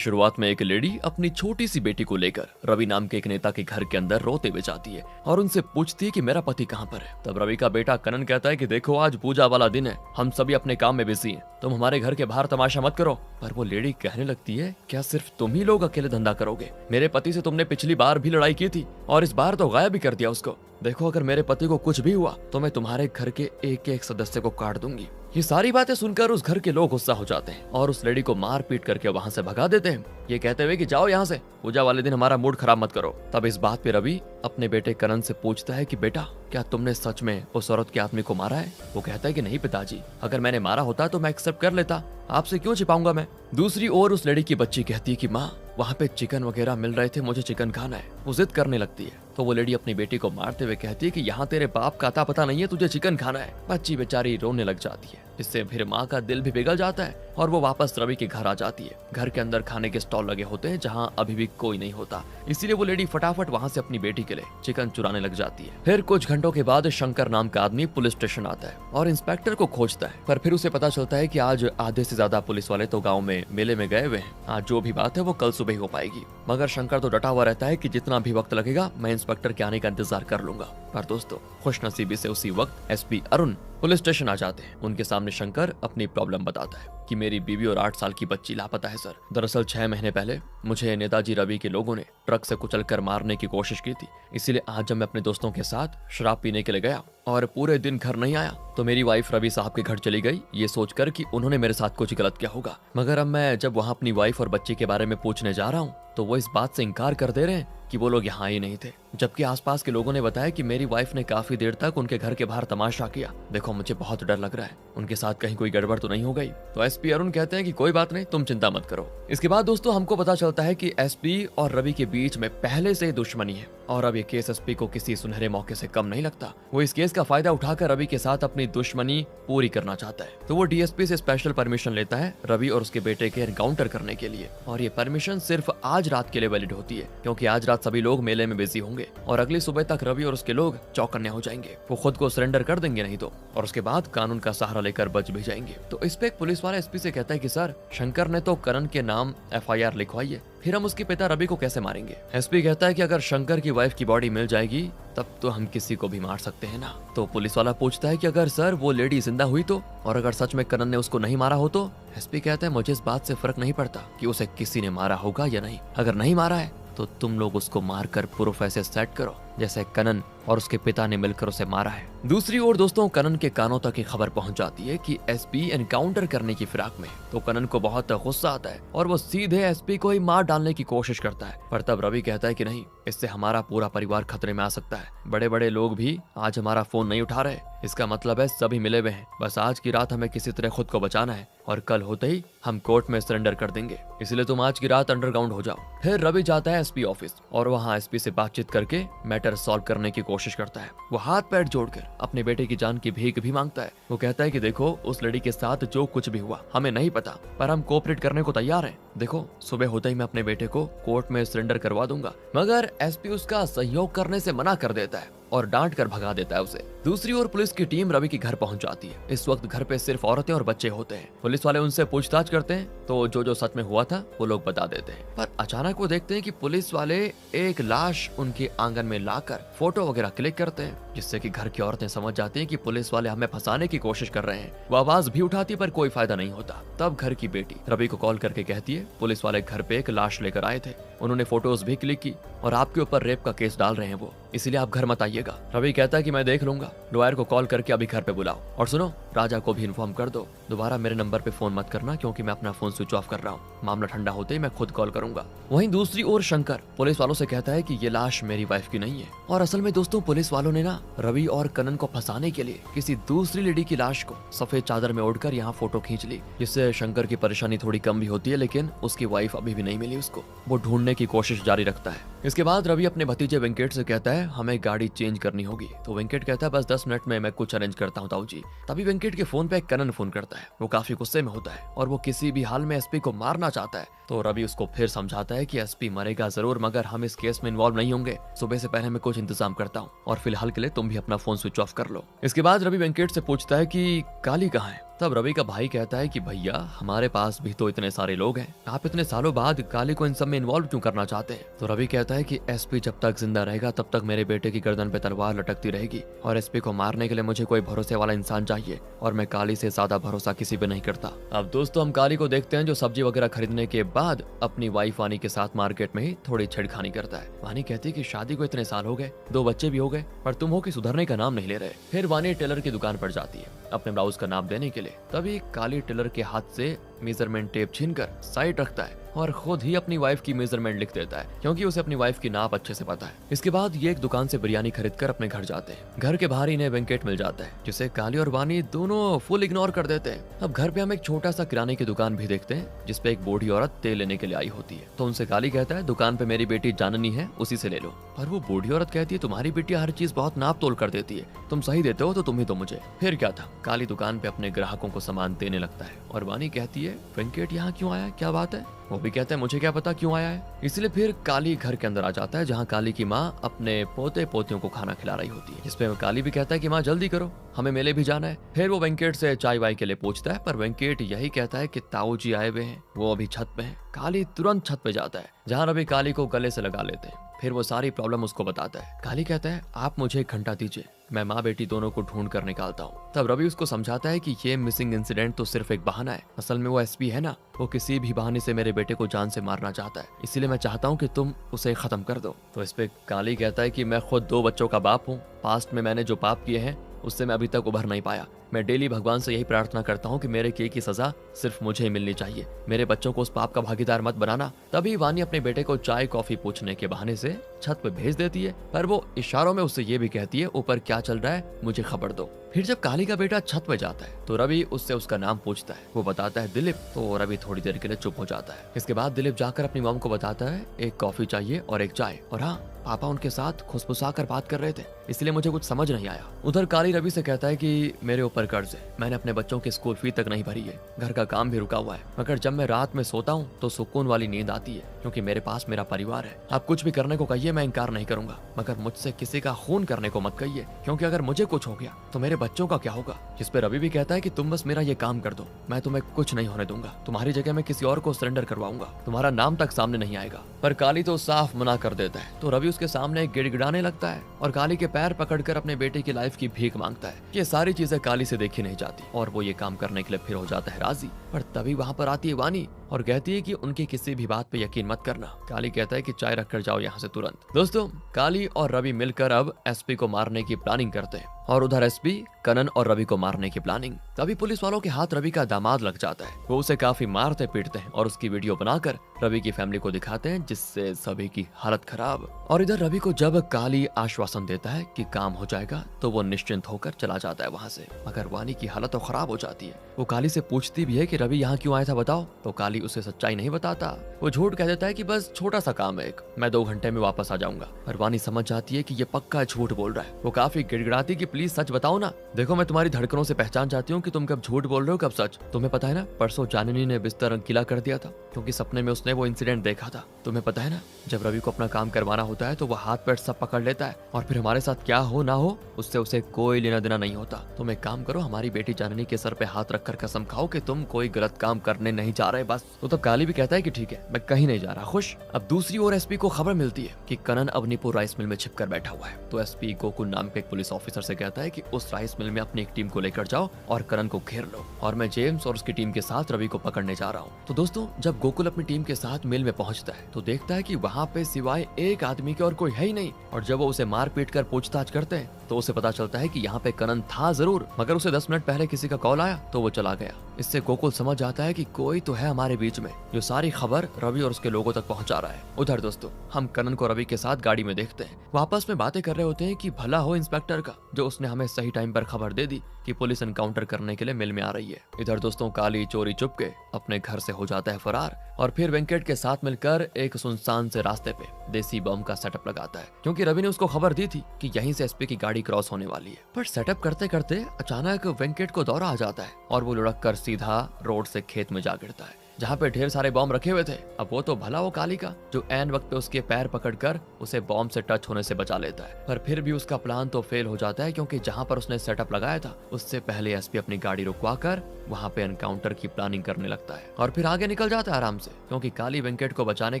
शुरुआत में एक लेडी अपनी छोटी सी बेटी को लेकर रवि नाम के एक नेता के घर के अंदर रोते हुए जाती है और उनसे पूछती है कि मेरा पति कहाँ पर है। तब रवि का बेटा कनन कहता है कि देखो आज पूजा वाला दिन है, हम सभी अपने काम में बिजी हैं, तुम हमारे घर के बाहर तमाशा मत करो। पर वो लेडी कहने लगती है क्या सिर्फ तुम ही लोग अकेले धंधा करोगे? मेरे पति से तुमने पिछली बार भी लड़ाई की थी और इस बार तो गायब भी कर दिया उसको। देखो अगर मेरे पति को कुछ भी हुआ तो मैं तुम्हारे घर के एक एक सदस्य को काट दूंगी। ये सारी बातें सुनकर उस घर के लोग गुस्सा हो जाते हैं और उस लेडी को मार पीट करके वहाँ से भगा देते हैं, ये कहते हुए कि जाओ यहाँ से, पूजा वाले दिन हमारा मूड खराब मत करो। तब इस बात पे रवि अपने बेटे करण से पूछता है कि बेटा क्या तुमने सच में उस औरत के आदमी को मारा है? वो कहता है कि नहीं पिताजी, अगर मैंने मारा होता तो मैं एक्सेप्ट कर लेता, आपसे क्यों छिपाऊंगा मैं। दूसरी ओर उस लड़की की बच्ची कहती है कि माँ वहाँ पे चिकन वगैरह मिल रहे थे, मुझे चिकन खाना है। वो जिद करने लगती है तो वो लेडी अपनी बेटी को मारते हुए कहती है कि यहाँ तेरे बाप का अता पता नहीं है, तुझे चिकन खाना है। बच्ची बेचारी रोने लग जाती है, इससे फिर माँ का दिल भी पिघल जाता है और वो वापस रवि के घर आ जाती है। घर के अंदर खाने के स्टॉल लगे होते हैं जहाँ अभी भी कोई नहीं होता, इसीलिए वो लेडी फटाफट वहाँ से अपनी बेटी के लिए चिकन चुराने लग जाती है। फिर कुछ घंटों के बाद शंकर नाम का आदमी पुलिस स्टेशन आता है और इंस्पेक्टर को खोजता है, पर फिर उसे पता चलता है कि आज आधे से ज्यादा पुलिस वाले तो गाँव में मेले में गए हुए हैं, आज जो भी बात है वो कल सुबह ही हो पाएगी। मगर शंकर तो डटा हुआ रहता है कि जितना भी वक्त लगेगा मैं इंस्पेक्टर के आने का इंतजार कर लूंगा। पर दोस्तों खुशनसीबी से उसी वक्त एसपी अरुण पुलिस स्टेशन आ जाते हैं। उनके सामने शंकर अपनी प्रॉब्लम बताता है कि मेरी बीवी और 8 साल की बच्ची लापता है सर। दरअसल 6 महीने पहले मुझे नेताजी रवि के लोगों ने ट्रक से कुचलकर मारने की कोशिश की थी, इसीलिए आज जब मैं अपने दोस्तों के साथ शराब पीने के लिए गया और पूरे दिन घर नहीं आया तो मेरी वाइफ रवि साहब के घर चली गई, ये सोचकर कि उन्होंने मेरे साथ कुछ गलत किया होगा। मगर अब मैं जब वहाँ अपनी वाइफ और बच्ची के बारे में पूछने जा रहा हूँ तो वो इस बात से इनकार कर दे रहे हैं कि वो लोग यहाँ ही नहीं थे, जबकि आसपास के लोगों ने बताया कि मेरी वाइफ ने काफी देर तक उनके घर के बाहर तमाशा किया। देखो मुझे बहुत डर लग रहा है, उनके साथ कहीं कोई गड़बड़ तो नहीं हो गई। तो एसपी अरुण कहते हैं कि कोई बात नहीं, तुम चिंता मत करो। इसके बाद दोस्तों हमको पता चलता है कि एसपी और रवि के बीच में पहले से ही दुश्मनी है और अब ये केस एसपी को किसी सुनहरे मौके से कम नहीं लगता। वो इस केस का फायदा उठाकर रवि के साथ अपनी दुश्मनी पूरी करना चाहता है, तो वो डीएसपी से स्पेशल परमिशन लेता है रवि और उसके बेटे के एनकाउंटर करने के लिए। और ये परमिशन सिर्फ आज रात के लिए वैलिड होती है, क्योंकि आज रात सभी लोग मेले में बिजी होंगे और अगली सुबह तक रवि और उसके लोग चौकन्ने हो जाएंगे, वो खुद को सरेंडर कर देंगे नहीं तो, और उसके बाद कानून का सहारा लेकर बच भी जाएंगे। तो इस पे एक पुलिस वाला एसपी से कहता है कि सर शंकर ने तो करण के नाम एफआईआर लिखवाई है, फिर हम उसके पिता रवि को कैसे मारेंगे? एसपी कहता है कि अगर शंकर की वाइफ की बॉडी मिल जाएगी तब तो हम किसी को भी मार सकते हैं ना। तो पुलिस वाला पूछता है कि अगर सर वो लेडी जिंदा हुई तो, और अगर सच में करण ने उसको नहीं मारा हो तो? एसपी कहता है मुझे इस बात से फर्क नहीं पड़ता कि उसे किसी ने मारा होगा या नहीं, अगर नहीं मारा है तो तुम लोग उसको मारकर प्रूफ ऐसे सेट करो जैसे कनन और उसके पिता ने मिलकर उसे मारा है। दूसरी ओर दोस्तों कनन के कानों तक ये खबर पहुंच जाती है कि एसपी एनकाउंटर करने की फिराक में, तो कनन को बहुत गुस्सा आता है और वो सीधे एसपी को ही मार डालने की कोशिश करता है। पर तब रवि कहता है कि नहीं, इससे हमारा पूरा परिवार खतरे में आ सकता है, बड़े बड़े लोग भी आज हमारा फोन नहीं उठा रहे, इसका मतलब है सभी मिले हुए हैं, बस आज की रात हमें किसी तरह खुद को बचाना है और कल होते ही हम कोर्ट में सरेंडर कर देंगे, इसलिए तुम आज की रात अंडरग्राउंड हो जाओ। फिर रवि जाता है एसपी ऑफिस और वहाँ एसपी से बातचीत करके मैटर सॉल्व करने की कोशिश करता है। वो हाथ पैर जोड़कर अपने बेटे की जान की भीख भी मांगता है। वो कहता है कि देखो उस लड़की के साथ जो कुछ भी हुआ हमें नहीं पता, पर हम कोऑपरेट करने को तैयार हैं। देखो सुबह होते ही मैं अपने बेटे को कोर्ट में सरेंडर करवा दूंगा। मगर एसपी उसका सहयोग करने से मना कर देता है और डांट कर भगा देता है उसे। दूसरी ओर पुलिस की टीम रवि के घर पहुंच जाती है। इस वक्त घर पे सिर्फ औरतें और बच्चे होते हैं। पुलिस वाले उनसे पूछताछ करते हैं तो जो सच में हुआ था वो लोग बता देते हैं, पर अचानक वो देखते हैं कि पुलिस वाले एक लाश उनके आंगन में लाकर फोटो वगैरह क्लिक करते हैं, जिससे कि घर की औरतें समझ जाती हैं कि पुलिस वाले हमें फंसाने की कोशिश कर रहे हैं। वो आवाज भी उठाती पर कोई फायदा नहीं होता। तब घर की बेटी रवि को कॉल करके कहती है पुलिस वाले घर पे एक लाश लेकर आए थे, उन्होंने फोटोज भी क्लिक की और आपके ऊपर रेप का केस डाल रहे हैं वो, इसलिए आप घर मत आइएगा। रवि कहता है कि मैं देख लूंगा, लॉयर को कॉल करके अभी घर पे बुलाओ, और सुनो राजा को भी इन्फॉर्म कर दो, दोबारा मेरे नंबर पे फोन मत करना क्योंकि मैं अपना फोन स्विच ऑफ कर रहा हूँ, मामला ठंडा होते ही मैं खुद कॉल करूंगा। वहीं दूसरी ओर शंकर पुलिस वालों से कहता है कि ये लाश मेरी वाइफ की नहीं है, और असल में दोस्तों पुलिस वालों ने ना रवि और कनन को फंसाने के लिए किसी दूसरी लेडी की लाश को सफेद चादर में ओढ़कर यहाँ फोटो खींच ली, जिससे शंकर की परेशानी थोड़ी कम भी होती है, लेकिन उसकी वाइफ अभी भी नहीं मिली उसको। वो ढूंढने की कोशिश जारी रखता है इसके बाद रवि अपने भतीजे वेंकट से कहता है हमें गाड़ी चेंज करनी होगी। तो वेंकट कहता है बस 10 मिनट में मैं कुछ अरेंज करता हूँ ताऊ जी। तभी वेंकट के फोन पे कनन फोन करता है। वो काफी गुस्से में होता है और वो किसी भी हाल में एसपी को मारना चाहता है। तो रवि उसको फिर समझाता है कि एसपी मरेगा जरूर, मगर हम इस केस में इन्वॉल्व नहीं होंगे। सुबह से पहले मैं कुछ इंतजाम करता हूँ और फिलहाल के लिए तुम भी अपना फोन स्विच ऑफ कर लो। इसके बाद रवि वेंकट से पूछता है कि काली कहाँ है। तब रवि का भाई कहता है कि भैया हमारे पास भी तो इतने सारे लोग हैं, आप इतने सालों बाद काली को इन सब में इन्वॉल्व क्यों करना चाहते हैं। तो रवि कहता है कि एसपी जब तक जिंदा रहेगा तब तक मेरे बेटे की गर्दन पे तलवार लटकती रहेगी और एसपी को मारने के लिए मुझे कोई भरोसे वाला इंसान चाहिए और मैं काली से ज्यादा भरोसा किसी पे नहीं करता। अब दोस्तों हम काली को देखते हैं जो सब्जी वगैरह खरीदने के बाद अपनी वाइफ वानी के साथ मार्केट में ही थोड़ी छेड़खानी करता है। वानी कहती है कि शादी को इतने साल हो गए, 2 बच्चे भी हो गए, पर तुम हो कि सुधरने का नाम नहीं ले रहे। फिर वानी टेलर की दुकान पर जाती है अपने ब्लाउज का नाप देने के लिए। तभी काली टेलर के हाथ से मेजरमेंट टेप छीनकर साइड रखता है और खुद ही अपनी वाइफ की मेजरमेंट लिख देता है क्योंकि उसे अपनी वाइफ की नाप अच्छे से पता है। इसके बाद ये एक दुकान से बिरयानी खरीदकर अपने घर जाते हैं। घर के बाहर इन्हें वेंकट मिल जाता है जिसे काली और वानी दोनों फुल इग्नोर कर देते हैं। अब घर पे हम एक छोटा सा किराने की दुकान भी देखते हैं जिसपे एक बूढ़ी औरत तेल लेने के लिए आई होती है। तो उनसे काली कहता है दुकान पे मेरी बेटी जाननी है, उसी से ले लो। पर वो बूढ़ी औरत कहती है तुम्हारी बेटी हर चीज बहुत नाप तोल कर देती है, तुम सही देते हो तो तुम ही तो मुझे। फिर क्या था, काली दुकान पे अपने ग्राहकों को सामान देने लगता है और वानी कहती है वेंकट यहाँ क्यों आया, क्या बात है। वो भी कहता है मुझे क्या पता क्यों आया है। इसलिए फिर काली घर के अंदर आ जाता है जहाँ काली की माँ अपने पोते पोतियों को खाना खिला रही होती है। जिसपे काली भी कहता है कि माँ जल्दी करो, हमें मेले भी जाना है। फिर वो वेंकट से चाय वाय के लिए पूछता है पर वेंकट यही कहता है कि ताऊ जी आए हुए हैं, वो अभी छत पे हैं। काली तुरंत छत पे जाता है जहाँ रवि काली को गले से लगा लेते हैं। फिर वो सारी प्रॉब्लम उसको बताता है। काली कहता है आप मुझे 1 घंटा दीजिए, मैं माँ बेटी दोनों को ढूंढ कर निकालता हूँ। तब रवि उसको समझाता है कि ये मिसिंग इंसिडेंट तो सिर्फ एक बहाना है, असल में वो एसपी है ना, वो किसी भी बहाने से मेरे बेटे को जान से मारना चाहता है, इसीलिए मैं चाहता हूँ कि तुम उसे खत्म कर दो। तो इस पे काली कहता है कि मैं खुद 2 बच्चों का बाप हूँ, पास्ट में मैंने जो पाप किए हैं उससे मैं अभी तक उभर नहीं पाया। मैं डेली भगवान से यही प्रार्थना करता हूँ कि मेरे किए की सजा सिर्फ मुझे ही मिलनी चाहिए, मेरे बच्चों को उस पाप का भागीदार मत बनाना। तभी वानी अपने बेटे को चाय कॉफी पूछने के बहाने से छत पे भेज देती है, पर वो इशारों में उससे ये भी कहती है ऊपर क्या चल रहा है मुझे खबर दो। फिर जब काली का बेटा छत पे जाता है तो रवि उससे उसका नाम पूछता है। वो बताता है दिलीप। तो रवि थोड़ी देर के लिए चुप हो जाता है। इसके बाद दिलीप जाकर अपनी मॉम को बताता है 1 कॉफी चाहिए और 1 चाय, और हाँ पापा उनके साथ खुसफुसा कर बात कर रहे थे इसलिए मुझे कुछ समझ नहीं आया। उधर काली रवि से कहता है कि मेरे ऊपर कर्ज है, मैंने अपने बच्चों की स्कूल फी तक नहीं भरी है, घर का काम भी रुका हुआ है, मगर जब मैं रात में सोता हूँ तो सुकून वाली नींद आती है क्योंकि मेरे पास मेरा परिवार है। आप कुछ भी करने को कहिए, मैं इनकार नहीं करूंगा, मगर मुझसे किसी का खून करने को मत कहिए क्योंकि अगर मुझे कुछ हो गया तो मेरे बच्चों का क्या होगा। जिस पे रवि भी कहता है कि तुम बस मेरा ये काम कर दो, मैं तुम्हें कुछ नहीं होने दूंगा, तुम्हारी जगह मैं किसी और को सरेंडर करवाऊंगा, तुम्हारा नाम तक सामने नहीं आएगा। पर काली तो साफ मना कर देता है। तो रवि उसके सामने गिड़गिड़ाने लगता है और काली के पैर पकड़कर अपने बेटे की लाइफ की भीख मांगता है। ये सारी चीजें काली से देखी नहीं जाती और वो ये काम करने के लिए फिर हो जाता है राजी। पर तभी वहाँ पर आती है वानी और कहती है कि उनकी किसी भी बात पे यकीन मत करना। काली कहता है कि चाय रख कर जाओ यहाँ से तुरंत। दोस्तों काली और रवि मिलकर अब एसपी को मारने की प्लानिंग करते हैं और उधर एसपी कनन और रवि को मारने की प्लानिंग। तभी पुलिस वालों के हाथ रवि का दामाद लग जाता है। वो उसे काफी मारते पीटते हैं और उसकी वीडियो बनाकर रवि की फैमिली को दिखाते हैं जिससे सभी की हालत खराब। और इधर रवि को जब काली आश्वासन देता है कि काम हो जाएगा तो वो निश्चिंत होकर चला जाता है वहाँ से, मगर वानी की हालत तो खराब हो जाती है। वो काली से पूछती भी है कि रवि यहाँ क्यों आया था बताओ। तो काली उसे सच्चाई नहीं बताता, वो झूठ कह देता है कि बस छोटा सा काम है एक, मैं 2 घंटे में वापस आ जाऊंगा। पर वानी समझ जाती है कि ये पक्का झूठ बोल रहा है। वो काफी गिड़गिड़ाती कि प्लीज सच बताओ ना, देखो मैं तुम्हारी धड़कनों से पहचान जाती हूँ कि तुम कब झूठ बोल रहे हो कब सच। तुम्हें पता है ना परसों जाननी ने बिस्तर गीला कर दिया था क्योंकि सपने में उसने वो इंसिडेंट देखा था। तुम्हें पता है ना जब रवि को अपना काम करवाना होता है तो वो हाथ पैर सब पकड़ लेता है और फिर हमारे साथ क्या हो ना हो उससे उसे कोई लेना देना नहीं होता। तुम एक काम करो, हमारी बेटी जाननी के सर पे हाथ रखकर कसम खाओ कि तुम कोई गलत काम करने नहीं जा रहे बस। तो तब काली भी कहता है कि ठीक है मैं कहीं नहीं जा रहा, खुश। अब दूसरी ओर एसपी को खबर मिलती है कि कनन अवनीपुर राइस मिल में छिपकर बैठा हुआ है। तो एसपी गोकुल नाम के एक पुलिस ऑफिसर से कहता है कि उस राइस मिल में अपनी एक टीम को लेकर जाओ और कनन को घेर लो और मैं जेम्स और उसकी टीम के साथ रवि को पकड़ने जा रहा हूँ। तो दोस्तों जब गोकुल अपनी टीम के साथ मिल में पहुंचता है तो देखता है कि वहाँ पे सिवाय एक आदमी के और कोई है ही नहीं। और जब वो उसे मार पीट कर पूछताछ करते हैं तो उसे पता चलता है कि यहाँ पे कनन था जरूर, मगर उसे 10 मिनट पहले किसी का कॉल आया तो वो चला गया। इससे गोकुल समझ जाता है कि कोई तो है हमारे बीच में जो सारी खबर रवि और उसके लोगों तक पहुंचा रहा है। उधर दोस्तों हम कनन को रवि के साथ गाड़ी में देखते हैं। वो आपस में बातें कर रहे होते हैं कि भला हो इंस्पेक्टर का, जो उसने हमें सही टाइम पर खबर दे दी कि पुलिस एनकाउंटर करने के लिए मिल में आ रही है। इधर दोस्तों काली चोरी चुप के अपने घर से हो जाता है फरार और फिर वेंकट के साथ मिलकर एक सुनसान से रास्ते पे देसी बम का सेटअप लगाता है, क्योंकि रवि ने उसको खबर दी थी कि यहीं से एसपी की गाड़ी क्रॉस होने वाली है। पर सेटअप करते करते अचानक वेंकट को दौरा आ जाता है और वो लुढ़क कर सीधा रोड से खेत में जा गिरता है, जहाँ पे ढेर सारे बॉम्ब रखे हुए थे। अब वो तो भला वो काली का, जो ऐन वक्त पे उसके पैर पकड़कर उसे बॉम्ब से टच होने से बचा लेता है। पर फिर भी उसका प्लान तो फेल हो जाता है, क्योंकि जहाँ पर उसने सेटअप लगाया था उससे पहले एसपी अपनी गाड़ी रुकवा कर वहाँ पे एनकाउंटर की प्लानिंग करने लगता है और फिर आगे निकल जाता है आराम से, क्योंकि काली वेंकट को बचाने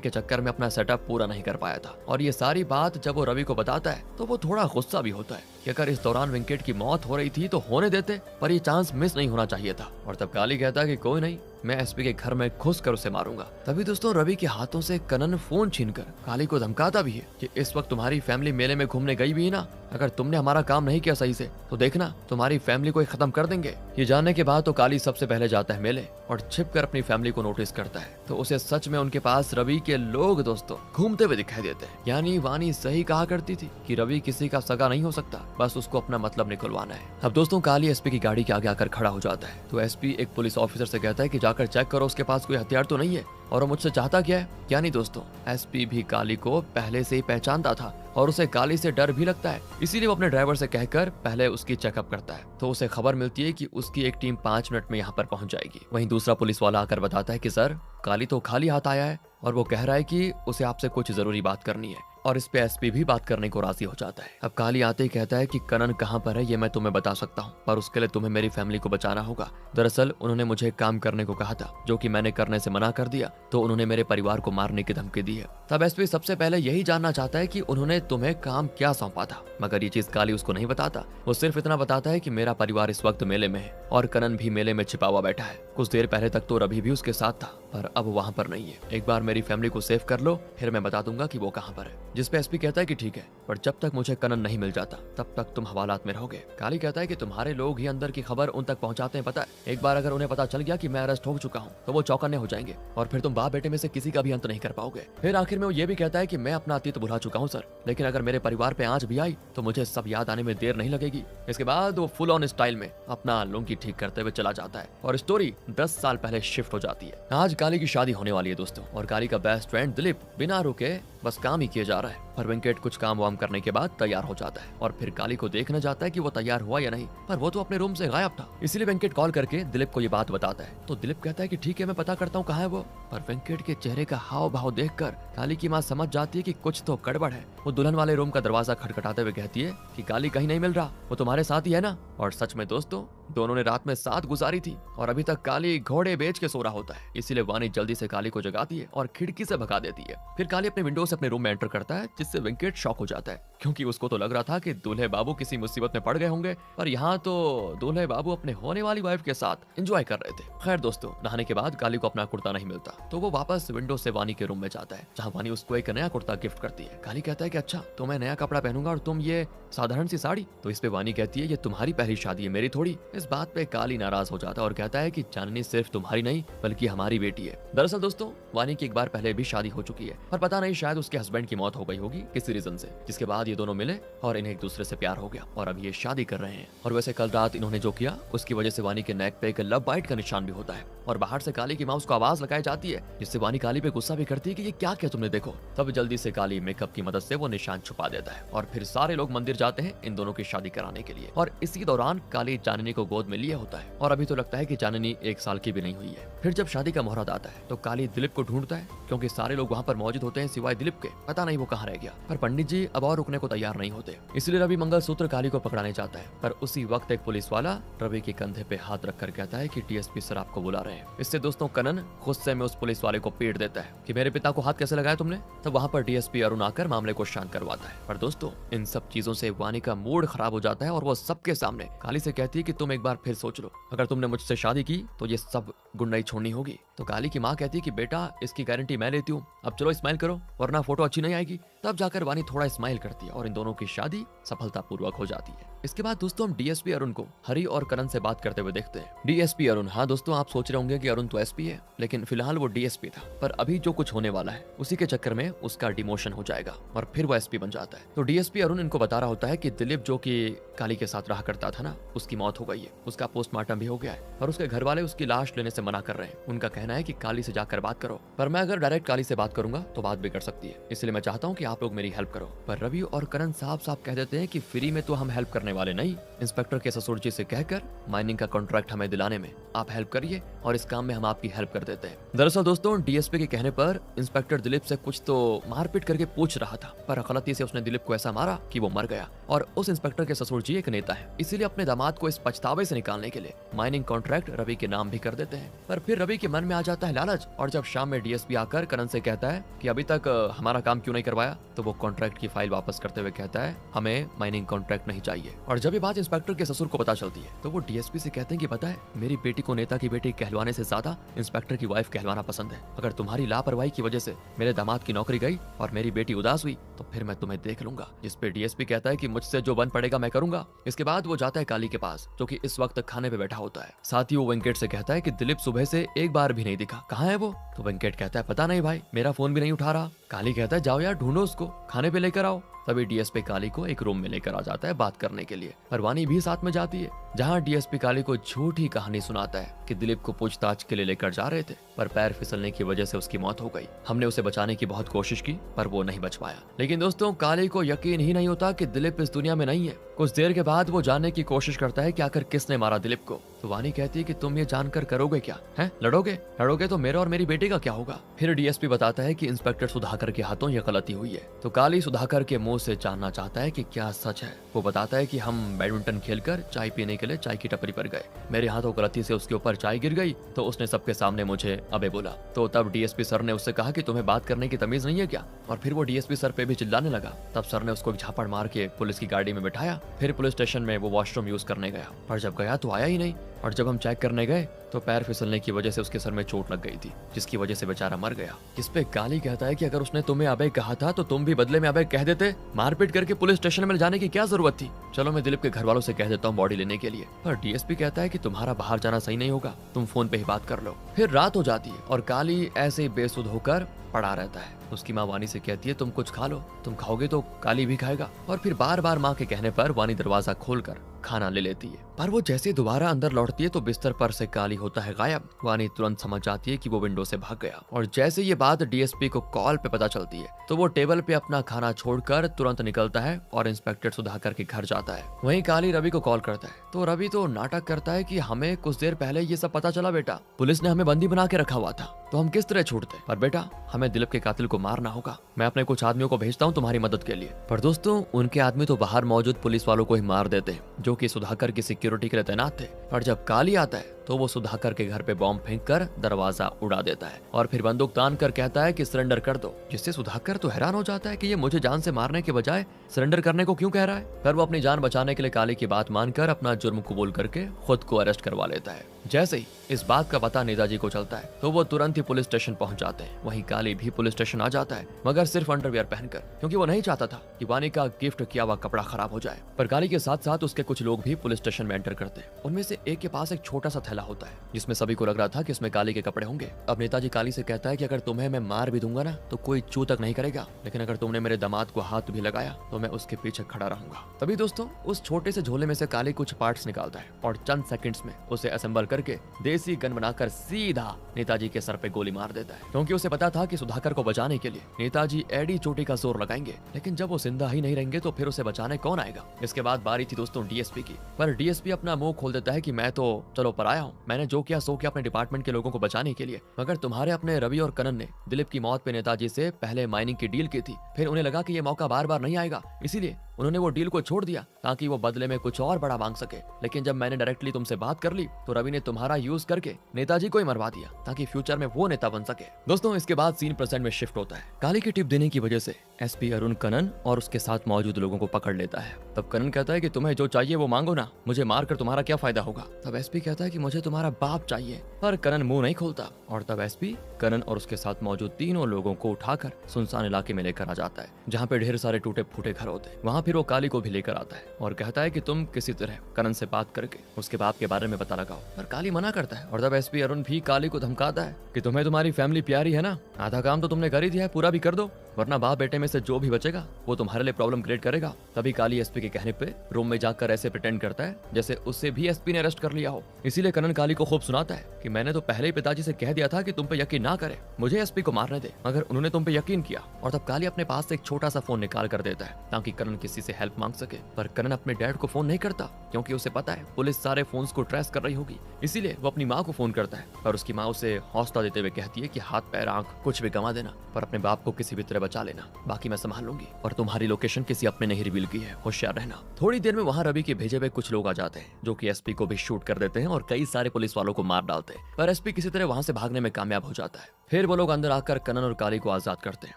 के चक्कर में अपना सेटअप पूरा नहीं कर पाया था। और ये सारी बात जब वो रवि को बताता है तो वो थोड़ा गुस्सा भी होता है कि अगर इस दौरान वेंकट की मौत हो रही थी तो होने देते, पर ये चांस मिस नहीं होना चाहिए था। और तब काली कहता है कि कोई नहीं, मैं एसपी के घर में घुस कर उसे मारूंगा। तभी दोस्तों रवि के हाथों से कनन फोन छीनकर काली को धमकाता भी है कि इस वक्त तुम्हारी फैमिली मेले में घूमने गई भी है ना, अगर तुमने हमारा काम नहीं किया सही से तो देखना तुम्हारी फैमिली को ही खत्म कर देंगे। ये जानने के बाद तो काली सबसे पहले जाता है मेले और छिपकर अपनी फैमिली को नोटिस करता है, तो उसे सच में उनके पास रवि के लोग दोस्तों घूमते हुए दिखाई देते हैं। यानी वानी सही कहा करती थी कि रवि किसी का सगा नहीं हो सकता, बस उसको अपना मतलब निकलवाना है। अब दोस्तों काली एसपी की गाड़ी के आगे आकर खड़ा हो जाता है, तो एसपी एक पुलिस ऑफिसर से कहता है कि जाकर चेक करो उसके पास कोई हथियार तो नहीं है, और वो मुझसे चाहता क्या है। क्या नहीं दोस्तों, एसपी भी काली को पहले से ही पहचानता था और उसे काली से डर भी लगता है, इसीलिए वो अपने ड्राइवर से कहकर पहले उसकी चेकअप करता है। तो उसे खबर मिलती है कि उसकी एक टीम 5 मिनट में यहाँ पर पहुंच जाएगी। वहीं दूसरा पुलिस वाला आकर बताता है कि सर काली तो खाली हाथ आया है और वो कह रहा है कि उसे आपसे कुछ जरूरी बात करनी है, और इस पे एसपी भी बात करने को राजी हो जाता है। अब काली आते ही कहता है कि कनन कहाँ पर है ये मैं तुम्हें बता सकता हूँ, पर उसके लिए तुम्हें मेरी फैमिली को बचाना होगा। दरअसल उन्होंने मुझे एक काम करने को कहा था जो कि मैंने करने से मना कर दिया, तो उन्होंने मेरे परिवार को मारने की धमकी दी है। तब एसपी सबसे पहले यही जानना चाहता है कि उन्होंने तुम्हें काम क्या सौंपा था, मगर ये चीज काली उसको नहीं बताता। वो सिर्फ इतना बताता है कि मेरा परिवार इस वक्त मेले में है और कनन भी मेले में छिपा हुआ बैठा है। कुछ देर पहले तक तो रवि भी उसके साथ था, पर अब वहाँ पर नहीं है। एक बार मेरी फैमिली को सेव कर लो, फिर मैं बता दूंगा कि वो कहाँ पर है। जिस पे एसपी कहता है कि ठीक है, पर जब तक मुझे कनन नहीं मिल जाता तब तक तुम हवालात में रहोगे। काली कहता है कि तुम्हारे लोग ही अंदर की खबर उन तक पहुंचाते हैं, पता है। एक बार अगर उन्हें पता चल गया कि मैं अरेस्ट हो चुका हूँ तो वो चौकन्ने हो जाएंगे और फिर तुम बाप बेटे में से किसी का भी अंत नहीं कर पाओगे। फिर आखिर में वो ये भी कहता है कि मैं अपना अतीत भुला चुका हूँ सर, लेकिन अगर मेरे परिवार पे आंच भी आई तो मुझे सब याद आने में देर नहीं लगेगी। इसके बाद वो फुल ऑन स्टाइल में अपना लुंगी ठीक करते हुए चला जाता है और स्टोरी 10 साल पहले शिफ्ट हो जाती है। आज काली की शादी होने वाली है दोस्तों, और काली का बेस्ट फ्रेंड दिलीप बिना रुके बस काम ही किए जा रहा है। पर वेंकट कुछ काम वाम करने के बाद तैयार हो जाता है और फिर काली को देखने जाता है कि वो तैयार हुआ या नहीं, पर वो तो अपने रूम से गायब था। इसीलिए वेंकट कॉल करके दिलीप को ये बात बताता है, तो दिलीप कहता है कि ठीक है मैं पता करता हूँ कहाँ है वो। पर वेंकट के चेहरे का हाव भाव देखकर काली की माँ समझ जाती है कि कुछ तो गड़बड़ है। वो दुल्हन वाले रूम का दरवाजा खटखटाते हुए कहती है कि काली कहीं नहीं मिल रहा, वो तुम्हारे साथ ही है ना। और सच में दोस्तों दोनों ने रात में साथ गुजारी थी और अभी तक काली घोड़े बेच के सो रहा होता है। इसीलिए वानी जल्दी से काली को जगाती है और खिड़की से भगा देती है। फिर काली अपने विंडो से अपने रूम में एंटर करता है, जिससे वेंकट शॉक हो जाता है, क्योंकि उसको तो लग रहा था कि दूल्हे बाबू किसी मुसीबत में पड़ गए होंगे, पर यहाँ तो दूल्हे बाबू अपने होने वाली वाइफ के साथ एंजॉय कर रहे थे। खैर दोस्तों नहाने के बाद काली को अपना कुर्ता नहीं मिलता, तो वो वापस विंडो से वानी के रूम में जाता है, जहाँ वानी उसको एक नया कुर्ता गिफ्ट करती है। काली कहता है कि अच्छा तो मैं नया कपड़ा पहनूंगा और तुम ये साधारण सी साड़ी। तो इस पे वानी कहती है ये तुम्हारी पहली शादी है, मेरी थोड़ी। इस बात पे काली नाराज हो जाता है और कहता है कि चांदनी सिर्फ तुम्हारी नहीं बल्कि हमारी बेटी है। दरअसल दोस्तों वानी की एक बार पहले भी शादी हो चुकी है, पर पता नहीं शायद उसके हस्बैंड की मौत हो गई होगी किसी रीजन से, जिसके बाद ये दोनों मिले और इन्हें एक दूसरे से प्यार हो गया और अब ये शादी कर रहे हैं। और वैसे कल रात इन्होंने जो किया उसकी वजह से वानी के नेक पे एक लव बाइट का निशान भी होता है और बाहर से काली की माँ उसको आवाज लगाई जाती है, जिससे वानी काली पे गुस्सा भी करती है कि ये क्या किया तुमने, देखो। तब जल्दी से काली मेकअप की मदद से वो निशान छुपा देता है और फिर सारे लोग मंदिर जाते हैं इन दोनों की शादी कराने के लिए। और इसी दौरान काली चांदनी को गोद में लिए होता है और अभी तो लगता है कि चांदनी 1 साल की भी नहीं हुई है। फिर जब शादी का मुहूर्त आता है तो काली दिलीप को ढूंढता है, क्योंकि सारे लोग वहाँ पर मौजूद होते हैं सिवाय दिलीप के। पता नहीं वो कहाँ रह गया, पर पंडित जी अब और रुकने को तैयार नहीं होते, इसलिए रवि मंगलसूत्र काली को पकड़ाने जाता है। पर उसी वक्त एक पुलिस वाला रवि के कंधे पे हाथ रखकर कहता है कि डीएसपी सर आपको बुला रहे हैं। इससे दोस्तों कनन गुस्से में उस पुलिस वाले को पीट देता है कि मेरे पिता को हाथ कैसे लगाया तुमने। तब वहाँ पर डीएसपी अरुण आकर मामले को शांत करवाता है। पर दोस्तों इन सब चीजों से वानी का मूड खराब हो जाता है और वो सबके सामने काली से कहती है कि तुम एक बार फिर सोच लो, अगर तुमने मुझसे शादी की तो ये सब गुंडाई छोड़नी होगी। तो काली की माँ कहती है कि बेटा इसकी गारंटी मैं लेती हूँ, अब चलो स्माइल करो वरना फोटो अच्छी नहीं आएगी। तब जाकर वानी थोड़ा स्माइल करती है और इन दोनों की शादी सफलतापूर्वक हो जाती है। इसके बाद दोस्तों हम डीएसपी अरुण को हरी और करण से बात करते हुए देखते हैं। डीएसपी अरुण, हाँ दोस्तों आप सोच रहे होंगे कि अरुण तो एसपी है, लेकिन फिलहाल वो डीएसपी था, पर अभी जो कुछ होने वाला है उसी के चक्कर में उसका डिमोशन हो जाएगा और फिर वो एसपी बन जाता है। तो डीएसपी अरुण इनको बता रहा होता है कि दिलीप जो कि काली के साथ रहा करता था ना, उसकी मौत हो गई है, उसका पोस्टमार्टम भी हो गया है और उसके घर वाले उसकी लाश लेने से मना कर रहे हैं। उनका कहना है कि काली से जाकर बात करो, पर मैं अगर डायरेक्ट काली से बात करूंगा तो बात बिगड़ सकती है, इसलिए मैं चाहता हूँ कि आप लोग मेरी हेल्प करो। पर रवि और करण साफ साफ कह देते हैं कि फ्री में तो हम हेल्प करने वाले नहीं, इंस्पेक्टर के ससुर जी से कहकर माइनिंग का कॉन्ट्रैक्ट हमें दिलाने में आप हेल्प करिए और इस काम में हम आपकी हेल्प कर देते हैं। दरअसल दोस्तों डीएसपी के कहने पर इंस्पेक्टर दिलीप से कुछ तो मारपीट करके पूछ रहा था, पर गलती से उसने दिलीप को ऐसा मारा कि वो मर गया। और उस इंस्पेक्टर के ससुर जी एक नेता है, इसीलिए अपने दामाद को इस पछतावे से निकालने के लिए माइनिंग कॉन्ट्रैक्ट रवि के नाम भी कर देते हैं। पर फिर रवि के मन में आ जाता है लालच, और जब शाम में डीएसपी आकर करण से कहता है कि अभी तक हमारा काम क्यों नहीं करवाया, तो वो कॉन्ट्रैक्ट की फाइल वापस करते हुए कहता है हमें माइनिंग कॉन्ट्रैक्ट नहीं चाहिए। और जब ये बात इंस्पेक्टर के ससुर को पता चलती है तो वो डीएसपी से कहते हैं कि पता है मेरी बेटी को नेता की बेटी कहलवाने से ज्यादा इंस्पेक्टर की वाइफ कहलवाना पसंद है। अगर तुम्हारी लापरवाही की वजह से मेरे दामाद की नौकरी गई और मेरी बेटी उदास हुई तो फिर मैं तुम्हें देख लूंगा। जिस पे डीएसपी कहता है कि मुझसे जो बन पड़ेगा मैं करूंगा। इसके बाद वो जाता है काली के पास जो कि इस वक्त खाने पे बैठा होता है। साथ ही वो वेंकट से कहता है कि दिलीप सुबह से एक बार भी नहीं दिखा, कहाँ है वो? तो वेंकट कहता है पता नहीं भाई, मेरा फोन भी नहीं उठा रहा। काली कहता है जाओ यार ढूंढो उसको, खाने पे लेकर आओ। तभी डीएसपी काली को एक रूम में लेकर आ जाता है बात करने के लिए। पर वानी भी साथ में जाती है, जहां डीएसपी काली को झूठी कहानी सुनाता है कि दिलीप को पूछताछ के लिए लेकर जा रहे थे, पर पैर फिसलने की वजह से उसकी मौत हो गई। हमने उसे बचाने की बहुत कोशिश की पर वो नहीं बच पाया। लेकिन दोस्तों काली को यकीन ही नहीं होता कि दिलीप इस दुनिया में नहीं है। कुछ देर के बाद वो जानने की कोशिश करता है कि आखिर किसने मारा दिलीप को। तो वानी कहती है कि तुम ये जानकर करोगे क्या है? लड़ोगे तो मेरा और मेरी बेटी का क्या होगा? फिर डीएसपी बताता है कि इंस्पेक्टर सुधाकर के हाथों ये गलती हुई है। तो काली सुधाकर के मुंह से जानना चाहता है कि क्या सच है। वो बताता है कि हम बैडमिंटन खेलकर चाय पीने के लिए चाय की टपरी पर गए, मेरे हाथों गलती से उसके ऊपर चाय गिर गई तो उसने सबके सामने मुझे अबे बोला। तो तब डीएसपी सर ने उससे कहा कि तुम्हें बात करने की तमीज नहीं है क्या? और फिर वो डीएसपी सर पे भी चिल्लाने लगा। तब सर ने उसको एक झापड़ मार के पुलिस की गाड़ी में बिठाया। फिर पुलिस स्टेशन में वो वॉशरूम यूज करने गया, पर जब गया तो आया ही नहीं। और जब हम चेक करने गए तो पैर फिसलने की वजह से उसके सर में चोट लग गई थी, जिसकी वजह से बेचारा मर गया। इस पे काली कहता है कि अगर उसने तुम्हें अबे कहा था तो तुम भी बदले में अबे कह देते, मारपीट करके पुलिस स्टेशन में जाने की क्या जरूरत थी? चलो मैं दिलीप के घर वालों से कह देता हूँ बॉडी लेने के लिए। पर डीएसपी कहता है कि तुम्हारा बाहर जाना सही नहीं होगा, तुम फोन पे ही बात कर लो। फिर रात हो जाती है और काली ऐसे बेसुध होकर पड़ा रहता है। उसकी माँ वानी से कहती है तुम कुछ खा लो, तुम खाओगे तो काली भी खाएगा। और फिर बार बार माँ के कहने पर वानी दरवाजा खोलकर खाना ले लेती है, पर वो जैसे दोबारा अंदर लौटती है तो बिस्तर पर से काली होता है गायब। वानी तुरंत समझ जाती है कि वो विंडो से भाग गया। और जैसे ये बात डीएसपी को कॉल पे पता चलती है तो वो टेबल पे अपना खाना छोड़कर तुरंत निकलता है और इंस्पेक्टर सुधाकर के घर जाता है। वहीं काली रवि को कॉल करता है तो रवि तो नाटक करता है कि हमें कुछ देर पहले ये सब पता चला बेटा, पुलिस ने हमें बंदी बना के रखा हुआ था, तो हम किस तरह छूटते? पर बेटा हमें दिलीप के कातिल को मारना होगा, मैं अपने कुछ आदमियों को भेजता हूँ तुम्हारी मदद के लिए। पर दोस्तों उनके आदमी तो बाहर मौजूद पुलिस वालों को ही मार देते हैं जो कि सुधाकर की सिक्योरिटी के लिए तैनात थे। पर जब काली आता है तो वो सुधाकर के घर पे बॉम्ब फेंक कर दरवाजा उड़ा देता है और फिर बंदूक तान कर कहता है कि सरेंडर कर दो, जिससे सुधाकर तो हैरान हो जाता है कि ये मुझे जान से मारने के बजाय सरेंडर करने को क्यों कह रहा है। पर वो अपनी जान बचाने के लिए काली की बात मानकर अपना जुर्म कबूल करके खुद को अरेस्ट करवा लेता है। जैसे ही इस बात का पता नेताजी को चलता है तो वो तुरंत ही पुलिस स्टेशन पहुंच जाते हैं। वहीं काली भी पुलिस स्टेशन आ जाता है, मगर सिर्फ अंडरवियर पहनकर, क्योंकि वो नहीं चाहता था कि वानी का गिफ्ट किया हुआ कपड़ा खराब हो जाए। पर काली के साथ साथ उसके कुछ लोग भी पुलिस स्टेशन में एंटर करते हैं। उनमें से एक के पास एक छोटा सा थैला होता है जिसमें सभी को लग रहा था कि इसमें काली के कपड़े होंगे। अब नेताजी काली से कहता है कि अगर तुम्हें मैं मार भी दूंगा ना तो कोई चू तक नहीं करेगा, लेकिन अगर तुमने मेरे दामाद को हाथ भी लगाया तो मैं उसके पीछे खड़ा रहूंगा। तभी दोस्तों उस छोटे से झोले में से काली कुछ पार्ट्स निकालता है और चंद सेकंड्स में उसे असेंबल करके देसी गन बनाकर सीधा नेताजी के सर पे गोली मार देता है, क्योंकि उसे पता था कि सुधाकर को बचाने के लिए नेताजी एडी चोटी का जोर लगाएंगे, लेकिन जब वो जिंदा ही नहीं रहेंगे तो फिर उसे बचाने कौन आएगा। इसके बाद बारी थी दोस्तों डीएसपी की, पर डीएसपी अपना मुंह खोल देता है कि मैं तो चलो पर आया हूँ, मैंने जो किया सो किया अपने डिपार्टमेंट के लोगों को बचाने के लिए, मगर तुम्हारे अपने रवि और करण ने दिलीप की मौत पे नेताजी से पहले माइनिंग की डील की थी, फिर उन्हें लगा कि ये मौका बार बार नहीं आएगा, इसीलिए उन्होंने वो डील को छोड़ दिया ताकि वो बदले में कुछ और बड़ा मांग सके। लेकिन जब मैंने डायरेक्टली तुमसे बात कर ली तो रवि ने तुम्हारा यूज करके नेताजी को ही मरवा दिया ताकि फ्यूचर में वो नेता बन सके। दोस्तों इसके बाद सीन प्रेजेंट में शिफ्ट होता है। काली की टिप देने की वजह से एसपी अरुण कनन और उसके साथ मौजूद लोगों को पकड़ लेता है। तब कनन कहता है कि तुम्हें जो चाहिए वो मांगो ना, मुझे मारकर तुम्हारा क्या फायदा होगा। तब एसपी कहता है कि मुझे तुम्हारा बाप चाहिए, पर कनन मुंह नहीं खोलता। और तब एसपी कनन और उसके साथ मौजूद तीनों लोगों को उठाकर सुनसान इलाके में लेकर आ जाता है जहाँ पे ढेर सारे टूटे फूटे घर होते हैं। वहाँ फिर वो काली को भी लेकर आता है और कहता है कि तुम किसी तरह कनन से बात करके उसके बाप के बारे में पता लगाओ। पर काली मना करता है और तब एसपी अरुण भी काली को धमकाता है कि तुम्हें तुम्हारी फैमिली प्यारी है ना, आधा काम तो तुमने कर ही दिया है, पूरा भी कर दो, वरना बाप बेटे में से जो भी बचेगा वो तुम्हारे लिए प्रॉब्लम क्रिएट करेगा। तभी काली एसपी के कहने पे रूम में जाकर ऐसे प्रिटेंड करता है जैसे उससे भी एसपी ने अरेस्ट कर लिया हो। इसीलिए कनन काली को खूब सुनाता है कि मैंने तो पहले ही पिताजी से कह दिया था कि तुम पे यकीन ना करे, मुझे एसपी को मारने दे, मगर उन्होंने तुम पे यकीन किया। और तब काली अपने पास से एक छोटा सा फोन निकाल कर देता है ताकि कनन किसी से हेल्प मांग सके। पर कनन अपने डैड को फोन नहीं करता क्योंकि उसे पता है पुलिस सारे फोन्स को ट्रेस कर रही होगी। इसीलिए वो अपनी माँ को फोन करता है और उसकी माँ उसे हौसला देते हुए कहती है कि हाथ पैर आंख कुछ भी गंवा देना, पर अपने बाप को किसी भी तरह बचा लेना, बाकी मैं संभाल लूंगी। और तुम्हारी लोकेशन किसी अपने नहीं रिवील की है, होशियार रहना। थोड़ी देर में वहाँ रवि के भेजे हुए कुछ लोग आ जाते हैं जो कि एसपी को भी शूट कर देते हैं और कई सारे पुलिस वालों को मार डालते हैं। पर एसपी किसी तरह वहाँ से भागने में कामयाब हो जाता है। फिर वो लोग अंदर आकर कनन और काली को आजाद करते हैं।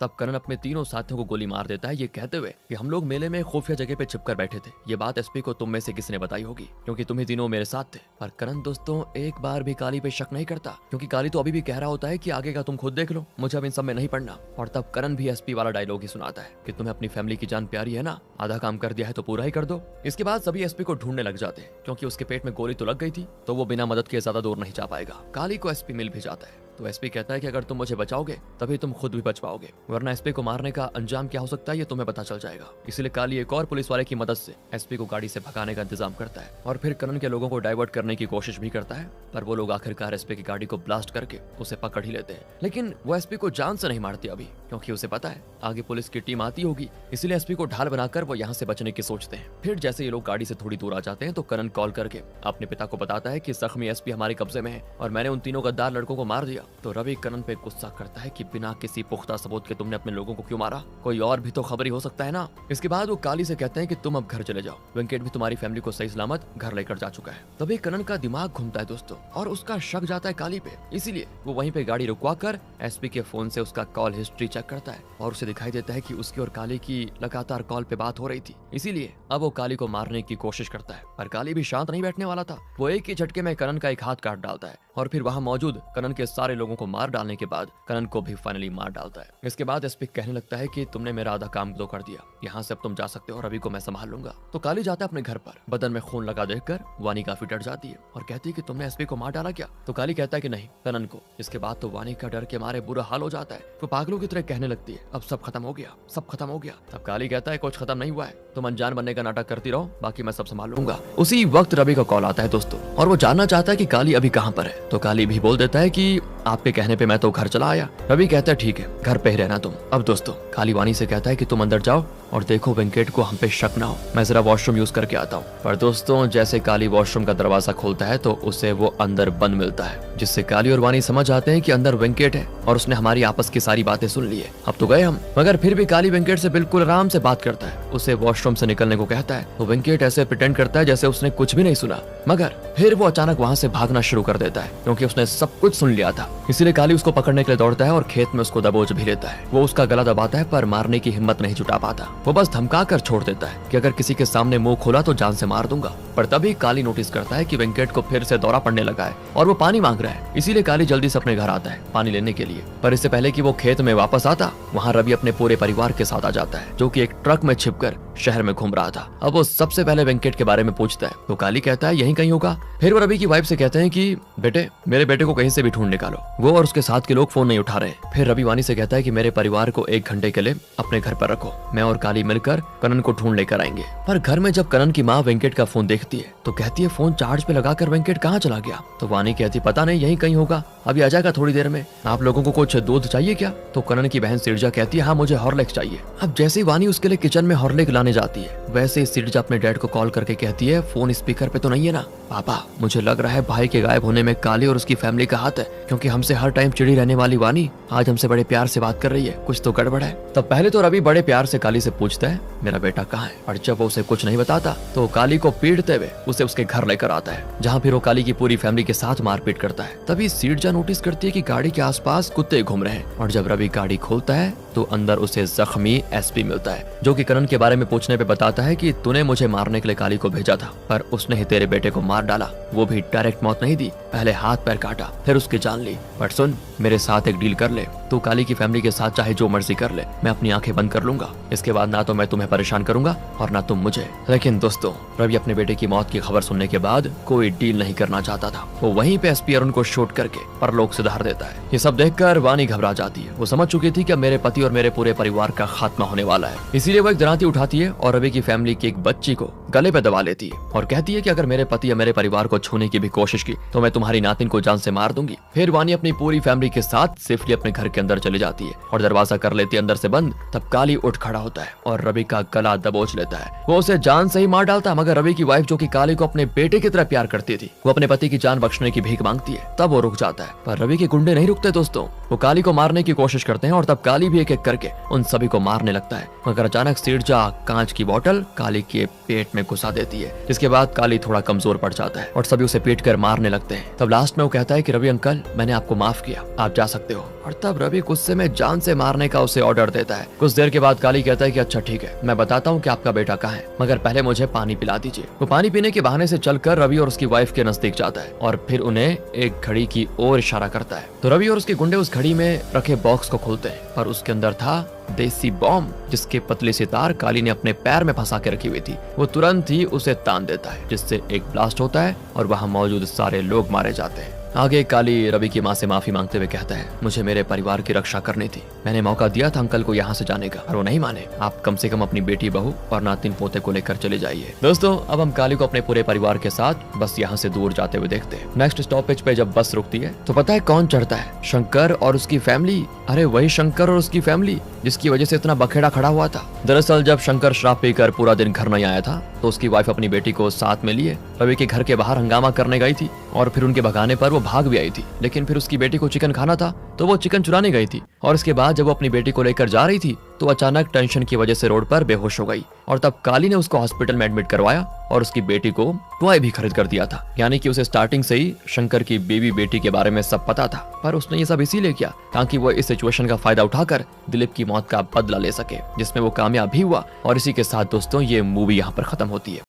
तब कनन अपने तीनों साथियों को गोली मार देता है, ये कहते हुए कि हम लोग मेले में खुफिया जगह पे छिपकर बैठे थे। ये बात एसपी को तुम में से किसी ने बताई होगी क्योंकि तुम ही तीनों मेरे साथ थे। पर कनन दोस्तों एक बार भी काली पे शक नहीं करता क्योंकि काली तो अभी भी कह रहा होता है कि आगे का तुम खुद देख लो, मुझे अब इन सब में नहीं पड़ना। और तब कनन भी एसपी वाला डायलॉग ही सुनाता है कि तुम्हें अपनी फैमिली की जान प्यारी है ना, आधा काम कर दिया है तो पूरा ही कर दो। इसके बाद सभी एसपी को ढूंढने लग जाते हैं क्योंकि उसके पेट में गोली तो लग गई थी तो वो बिना मदद के ज्यादा दूर नहीं जा पाएगा। काली को एसपी मिल भी जाता है तो एसपी कहता है कि अगर तुम मुझे बचाओगे तभी तुम खुद भी बच पाओगे, वरना एसपी को मारने का अंजाम क्या हो सकता है ये तुम्हें पता चल जाएगा। इसलिए काली एक और पुलिस वाले की मदद से एसपी को गाड़ी से भगाने का इंतजाम करता है और फिर कनन के लोगों को डाइवर्ट करने की कोशिश भी करता है। पर वो लोग आखिरकार एसपी की गाड़ी को ब्लास्ट करके उसे पकड़ ही लेते हैं। लेकिन वो एसपी को जान से नहीं मारते अभी क्योंकि उसे पता है आगे पुलिस की टीम आती होगी, इसलिए एसपी को ढाल बनाकर वो यहाँ से बचने की सोचते हैं। फिर जैसे ये लोग गाड़ी से थोड़ी दूर आ जाते हैं तो कनन कॉल करके अपने पिता को बताता है कि जख्मी एसपी हमारे कब्जे में है और मैंने उन तीनों गद्दार लड़कों को मार दिया। तो रवि कनन पे गुस्सा करता है कि बिना किसी पुख्ता सबूत के तुमने अपने लोगों को क्यों मारा, कोई और भी तो खबर ही हो सकता है ना। इसके बाद वो काली से कहते हैं कि तुम अब घर चले जाओ, वेंकट भी तुम्हारी फैमिली को सही सलामत घर लेकर जा चुका है। तभी कनन का दिमाग घूमता है दोस्तों और उसका शक जाता है काली पे, इसीलिए वो वहीं पे गाड़ी रुकवा कर एसपी के फोन से उसका कॉल हिस्ट्री चेक करता है और उसे दिखाई देता है कि उसकी और काली की लगातार कॉल पे बात हो रही थी। इसीलिए अब वो काली को मारने की कोशिश करता है पर काली भी शांत नहीं बैठने वाला था। वो एक ही झटके में कनन का एक हाथ काट डालता है और फिर वहाँ मौजूद कनन के सारे लोगों को मार डालने के बाद कनन को भी फाइनली मार डालता है। इसके बाद एसपी कहने लगता है कि तुमने मेरा आधा काम तो कर दिया, यहाँ से अब तुम जा सकते हो, रवि को मैं संभाल लूंगा। तो काली जाता है अपने घर पर, बदन में खून लगा देखकर वानी काफी डर जाती है और कहती है कि तुमने एसपी को मार डाला क्या। तो काली कहता है कि नहीं कनन को। इसके बाद तो वानी का डर के मारे बुरा हाल हो जाता है, वो पागलों की तरह कहने लगती है अब सब खत्म हो गया, सब खत्म हो गया। तब काली कहता है कुछ खत्म नहीं हुआ है, तुम अनजान बनने का नाटक करती रहो, बाकी मैं सब संभाल लूंगा। उसी वक्त रवि का कॉल आता है दोस्तों और वो जानना चाहता है कि काली अभी कहाँ पर है। तो काली भी बोल देता है कि आपके कहने पे मैं तो घर चला आया। रवि कहता है ठीक है घर पे ही रहना तुम। अब दोस्तों काली वानी से कहता है कि तुम अंदर जाओ और देखो वेंकट को हम पे शक ना हो, मैं जरा वॉशरूम यूज करके आता हूँ। पर दोस्तों जैसे काली वॉशरूम का दरवाजा खोलता है तो उसे वो अंदर बंद मिलता है, जिससे काली और वानी समझ आते हैं कि अंदर वेंकट है और उसने हमारी आपस की सारी बातें सुन ली है, अब तो गए हम। मगर फिर भी काली वेंकट से बिल्कुल आराम से बात करता है, उसे वॉशरूम से निकलने को कहता है तो वेंकट ऐसे प्रिटेंड करता है जैसे उसने कुछ भी नहीं सुना। मगर फिर वो अचानक वहाँ से भागना शुरू कर देता है क्योंकि उसने सब कुछ सुन लिया था। इसीलिए काली उसको पकड़ने के लिए दौड़ता है और खेत में उसको दबोच भी लेता है। वो उसका गला दबाता है पर मारने की हिम्मत नहीं जुटा पाता, वो बस धमका कर छोड़ देता है कि अगर किसी के सामने मुंह खोला तो जान से मार दूंगा। पर तभी काली नोटिस करता है कि वेंकट को फिर से दौरा पड़ने लगा है और वो पानी मांग रहा है। इसीलिए काली जल्दी से अपने घर आता है पानी लेने के लिए। पर इससे पहले कि वो खेत में वापस आता, वहाँ रवि अपने पूरे परिवार के साथ आ जाता है जो कि एक ट्रक में छिपकर शहर में घूम रहा था। अब वो सबसे पहले वेंकट के बारे में पूछता है तो काली कहता है यहीं कहीं होगा। फिर वो रवि की वाइफ से कहते हैं कि बेटे मेरे बेटे को कहीं से भी ढूंढ निकालो, वो और उसके साथ के लोग फोन नहीं उठा रहे। फिर रवि वानी से कहता है कि मेरे परिवार को 1 घंटे के लिए अपने घर पर रखो, मैं और काली मिलकर कनन को ढूंढ लेकर आएंगे। पर घर में जब कनन की माँ वेंकट का फोन देखती है तो कहती है फोन चार्ज पे लगाकर वेंकट कहाँ चला गया। तो वानी कहती पता नहीं यहीं कहीं होगा, अभी आ जाएगा थोड़ी देर में, आप लोगों को कुछ दूध चाहिए क्या। तो कनन की बहन सिरजा कहती है हाँ मुझे हॉर्लिक्स चाहिए। अब जैसे ही वानी उसके लिए किचन में हॉर्लिक्स लाने बुलाने जाती है। वैसे ही सीरजा अपने डैड को कॉल करके कहती है फोन स्पीकर पे तो नहीं है ना? पापा, मुझे लग रहा है भाई के गायब होने में काली और उसकी फैमिली का हाथ है, क्योंकि हमसे हर टाइम चिड़ी रहने वाली वानी आज हमसे बड़े प्यार से बात कर रही है, कुछ तो गड़बड़ है। तब पहले तो रवि बड़े प्यार से काली से पूछता है मेरा बेटा कहाँ है, और जब वो उसे कुछ नहीं बताता तो काली को पीटते हुए उसे उसके घर लेकर आता है, जहाँ फिर वो काली की पूरी फैमिली के साथ मारपीट करता है। तभी सीरजा नोटिस करती है कि गाड़ी के आसपास कुत्ते घूम रहे हैं, और जब रवि गाड़ी खोलता है तो अंदर उसे जख्मी एसपी मिलता है, जो कि करण के बारे में पूछने पे बताता है कि तूने मुझे मारने के लिए काली को भेजा था, पर उसने ही तेरे बेटे को मार डाला, वो भी डायरेक्ट मौत नहीं दी, पहले हाथ पैर काटा फिर उसकी जान ली। बट सुन, मेरे साथ एक डील कर ले, तू काली की फैमिली के साथ चाहे जो मर्जी कर ले, मैं अपनी आंखें बंद कर लूंगा, इसके बाद ना तो मैं तुम्हें परेशान करूंगा और ना तुम मुझे। लेकिन दोस्तों, रवि अपने बेटे की मौत की खबर सुनने के बाद कोई डील नहीं करना चाहता था। वो वहीं पे एसपी अरुण को शूट करके परलोक से धार देता है। ये सब देखकर वानी घबरा जाती है। वो समझ चुकी थी कि मेरे पति और मेरे पूरे परिवार का खात्मा होने वाला है, इसीलिए वो एक दराती उठाती है और रवि की फैमिली की एक बच्ची को गले पे दबा लेती है और कहती है कि अगर मेरे पति या मेरे परिवार को छूने की भी कोशिश की तो मैं तुम्हारी नातिन को जान से मार दूंगी। फिर वानी अपनी पूरी फैमिली के साथ सेफली अपने घर के अंदर चली जाती है और दरवाजा कर लेती है अंदर से बंद। तब काली उठ खड़ा होता है और रवि का गला दबोच लेता है। वो उसे जान से ही मार डालता है, मगर रवि की वाइफ, जो कि काली को अपने बेटे की तरह प्यार करती थी, वो अपने पति की जान बख्शने की भीख मांगती है। तब वो रुक जाता है, पर रवि के गुंडे नहीं रुकते दोस्तों। वो काली को मारने की कोशिश करते हैं और तब काली भी एक एक करके उन सभी को मारने लगता है, मगर अचानक सीरजा कांच की बोतल काली के पेट में घुसा देती है, जिसके बाद काली थोड़ा कमजोर पड़ जाता है और सभी उसे पीट कर मारने लगते हैं। तब लास्ट में वो कहता है कि रवि अंकल, मैंने आपको माफ किया, आप जा सकते हो। और तब रवि गुस्से में जान से मारने का उसे ऑर्डर देता है। कुछ देर के बाद काली कहता है कि अच्छा ठीक है, मैं बताता हूँ कि आपका बेटा कहाँ है, मगर पहले मुझे पानी पिला दीजिए। वो पानी पीने के बहाने से चलकर रवि और उसकी वाइफ के नजदीक जाता है और फिर उन्हें एक घड़ी की ओर इशारा करता है। तो रवि और उसके गुंडे उस घड़ी में रखे बॉक्स को खोलते हैं, पर उसके अंदर था देसी बॉम्ब, जिसके पतली सी तार काली ने अपने पैर में फंसा के रखी हुई थी। वो तुरंत ही उसे तान देता है, जिससे एक ब्लास्ट होता है और वहाँ मौजूद सारे लोग मारे जाते हैं। आगे काली रवि की माँ से माफी मांगते हुए कहता है, मुझे मेरे परिवार की रक्षा करनी थी, मैंने मौका दिया था अंकल को यहाँ से जाने का, और वो नहीं माने। आप कम से कम अपनी बेटी, बहू और नातिन पोते को लेकर चले जाइए। दोस्तों, अब हम काली को अपने पूरे परिवार के साथ बस यहाँ से दूर जाते हुए देखते हैं। नेक्स्ट स्टॉपेज पे जब बस रुकती है तो पता है कौन चढ़ता है? शंकर और उसकी फैमिली। अरे वही शंकर और उसकी फैमिली जिसकी वजह से इतना बखेड़ा खड़ा हुआ था। दरअसल जब शंकर शराब पीकर पूरा दिन घर नहीं आया था तो उसकी वाइफ अपनी बेटी को साथ में लिए रवि के घर के बाहर हंगामा करने गई थी, और फिर उनके भगाने पर वो भाग भी आई थी। लेकिन फिर उसकी बेटी को चिकन खाना था तो वो चिकन चुराने गई थी, और इसके बाद जब वो अपनी बेटी को लेकर जा रही थी तो अचानक टेंशन की वजह से रोड पर बेहोश हो गई, और तब काली ने उसको हॉस्पिटल में एडमिट करवाया और उसकी बेटी को टॉय भी खरीद कर दिया था। यानी कि उसे स्टार्टिंग से ही शंकर की बेबी बेटी के बारे में सब पता था, पर उसने ये सब इसीलिए किया ताकि वो इस सिचुएशन का फायदा उठाकर दिलीप की मौत का बदला ले सके, जिसमें वो कामयाब भी हुआ। और इसी के साथ दोस्तों, ये मूवी यहाँ पर खत्म होती है।